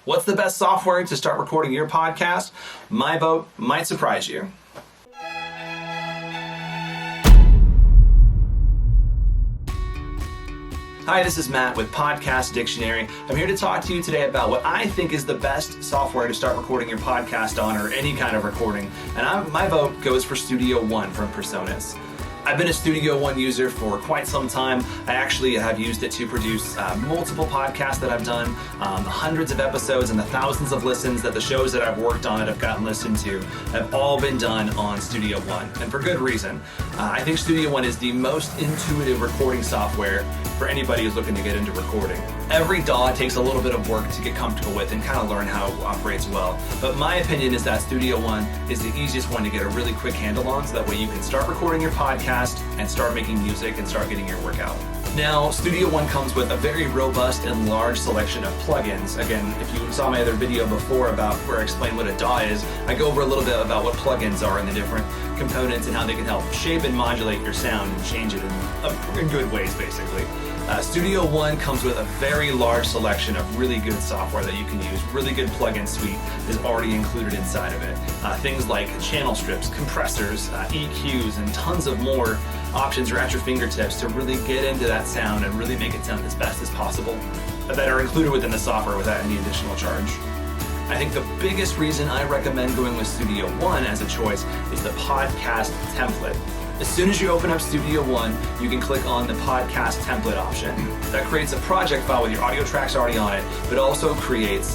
What's the best software to start recording your podcast? My vote might surprise you. Hi, this is Matt with Podcast Dictionary. I'm here to talk to you today about what I think is the best software to start recording your podcast on, or any kind of recording. And my vote goes for Studio One from Personas. I've been a Studio One user for quite some time. I actually have used it to produce multiple podcasts that I've done, the hundreds of episodes and the thousands of listens that the shows that I've worked on that have gotten listened to have all been done on Studio One, and for good reason. I think Studio One is the most intuitive recording software for anybody who's looking to get into recording. Every DAW takes a little bit of work to get comfortable with and kind of learn how it operates well. But my opinion is that Studio One is the easiest one to get a really quick handle on, so that way you can start recording your podcast and start making music and start getting your work out. Now, Studio One comes with a very robust and large selection of plugins. Again, if you saw my other video before about where I explain what a DAW is, I go over a little bit about what plugins are and the different components and how they can help shape and modulate your sound and change it in good ways, basically. Studio One comes with a very large selection of really good software that you can use. Really good plugin suite is already included inside of it. Things like channel strips, compressors, EQs, and tons of more options are at your fingertips to really get into that sound and really make it sound as best as possible, that are included within the software without any additional charge. I think the biggest reason I recommend going with Studio One as a choice is the podcast template. As soon as you open up Studio One, you can click on the podcast template option. That creates a project file with your audio tracks already on it, but also creates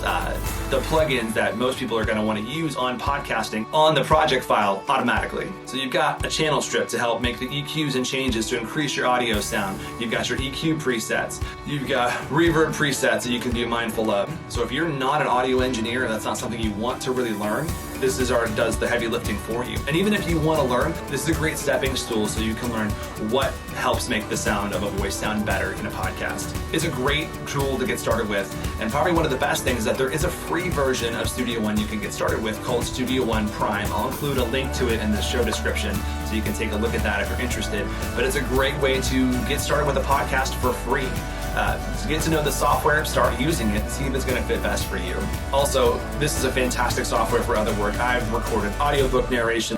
the plugins that most people are going to want to use on podcasting on the project file automatically. So you've got a channel strip to help make the EQs and changes to increase your audio sound. You've got your EQ presets. You've got reverb presets that you can be mindful of. So if you're not an audio engineer and that's not something you want to really learn, this does the heavy lifting for you. And even if you want to learn, this is a great stepping stool so you can learn what helps make the sound of a voice sound better in a podcast. It's a great tool to get started with, and probably one of the best things is that there is a free version of Studio One you can get started with called Studio One Prime. I'll include a link to it in the show description so you can take a look at that if you're interested. But it's a great way to get started with a podcast for free. To get to know the software, start using it, and see if it's going to fit best for you. Also, this is a fantastic software for other work. I've recorded audiobook narration,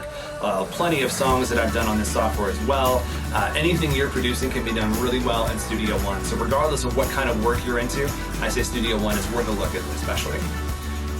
plenty of songs that I've done on this software as well. Anything you're producing can be done really well in Studio One. So regardless of what kind of work you're into, I say Studio One is worth a look at, especially.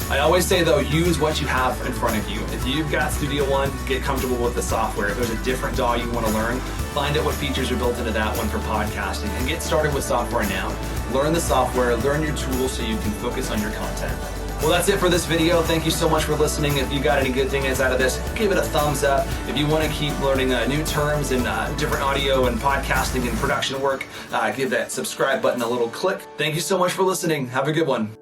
I always say though, use what you have in front of you. If you've got Studio One, get comfortable with the software. If there's a different DAW you want to learn, find out what features are built into that one for podcasting and get started with software now. Learn the software, learn your tools so you can focus on your content. Well, that's it for this video. Thank you so much for listening. If you got any good things out of this, give it a thumbs up. If you want to keep learning new terms and different audio and podcasting and production work, give that subscribe button a little click. Thank you so much for listening. Have a good one.